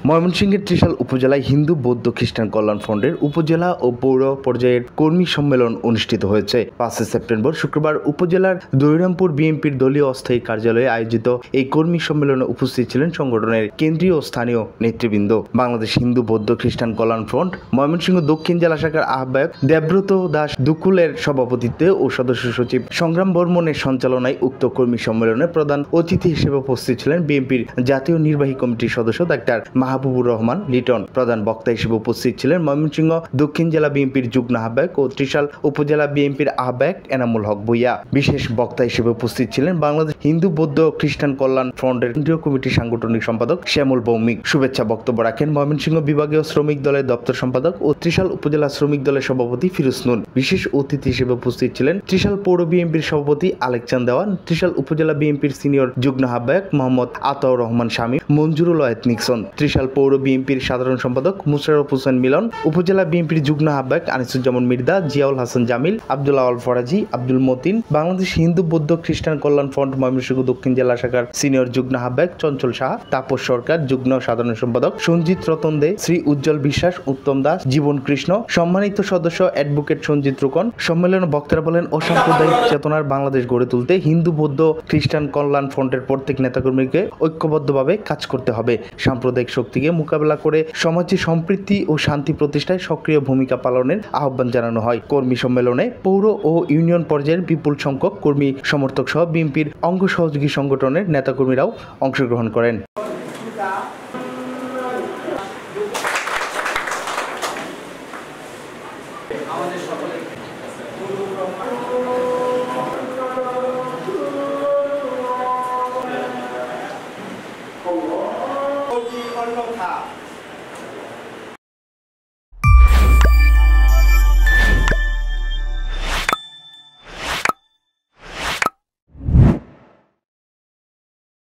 ময়মনসিংহের ত্রিশাল উপজেলায় হিন্দু বৌদ্ধ খ্রিস্টান কল্যাণ ফ্রন্টের উপজেলা ও পৌর পর্যায়ের কর্মী সম্মেলন অনুষ্ঠিত হয়েছে। 5 সেপ্টেম্বর শুক্রবার উপজেলার দৈরামপুর বিএনপির দলীয় অস্থায়ী কার্যালয়ে আয়োজিত এই কর্মী সম্মেলনে উপস্থিত ছিলেন সংগঠনের কেন্দ্রীয় ও স্থানীয় নেতৃবৃন্দ। বাংলাদেশ হিন্দু বৌদ্ধ খ্রিস্টান কল্যাণ ফ্রন্ট ময়মনসিংহ দক্ষিণ জেলা শাখার আহ্বায়ক দেবব্রত দাস দুকুলের সভাপতিত্বে ও সদস্য সচিব সংগ্রাম বর্মনের সঞ্চালনায় উক্ত কর্মী সম্মেলনে প্রধান অতিথি হিসেবে উপস্থিত ছিলেন বিএনপির জাতীয় নির্বাহী কমিটির সদস্য ডাক্তার মাহবুবুর রহমান লিটন। প্রধান বক্তা হিসেবে উপস্থিত ছিলেন ময়মনসিংহ দক্ষিণ জেলা বিএনপির যুগ্ম আহ্বায়ক ও ত্রিশাল উপজেলা বিএনপির আহ্বায়ক এনামুল হক ভূঁইয়া। বিশেষ বক্তা হিসেবে উপস্থিত ছিলেন বাংলাদেশ হিন্দু বৌদ্ধ খ্রিস্টান কল্যাণ ফ্রন্টের কেন্দ্রীয় কমিটির সাংগঠনিক সম্পাদক শ্যামল ভৌমিক। শুভেচ্ছা বক্তব্য রাখেন ময়মনসিংহ বিভাগীয় শ্রমিক দলের দপ্তর সম্পাদক ও ত্রিশাল উপজেলা শ্রমিক দলের সভাপতি ফিরোজ নুন। বিশেষ অতিথি হিসেবে উপস্থিত ছিলেন ত্রিশাল পৌর বিএনপির সভাপতি আলেক চাঁদ দেওয়ান, ত্রিশাল উপজেলা বিএনপির সিনিয়র যুগ্ম আহ্বায়ক মোহাম্মদ আতাউর রহমান শামী, মঞ্জুরুল ওয়াহেদ নিক্সন, ত্রিশাল পৌর বিএনপির সাধারণ সম্পাদক মুশাররফ হোসেন মিলন, উপজেলা বিএনপির যুগ্ম আহ্বায়ক আনিসুজ্জামান মির্জা, জিয়াউল হাসান জামিল, আব্দুল আওয়াল ফরাজি, আব্দুল মতিন, বাংলাদেশ হিন্দু বৌদ্ধ খ্রিস্টান কল্যাণ ফ্রন্ট ময়মনসিংহ দক্ষিণ জেলা শাখার সিনিয়র যুগ্ম আহ্বায়ক চঞ্চল সাহা, তাপস সরকার, যুগ্ম সাধারণ সম্পাদক সঞ্জিত রতন দে, শ্রী উজ্জ্বল বিশ্বাস, উত্তম দাস, জীবন কৃষ্ণ, সম্মানিত সদস্য অ্যাডভোকেট সঞ্জিত রুকন। সম্মেলনে বক্তারা বলেন, অসাম্প্রদায়িক চেতনার বাংলাদেশ গড়ে তুলতে হিন্দু বৌদ্ধ খ্রিস্টান কল্যাণ ফ্রন্টের প্রত্যেক নেতাকর্মীকে ঐক্যবদ্ধভাবে কাজ করতে হবে। সাম্প্রদায়িক শক্তিকে মোকাবেলা করে সমাজে সম্প্রীতি ও শান্তি প্রতিষ্ঠায় সক্রিয় ভূমিকা পালনের আহ্বান জানানো হয়। কর্মী সম্মেলনে পৌর ও ইউনিয়ন পর্যায়ের বিপুল সংখ্যক কর্মী সমর্থক সহ বিএনপির অঙ্গ সহযোগী সংগঠনের নেতাকর্মীরাও অংশগ্রহণ করেন। অন্যথা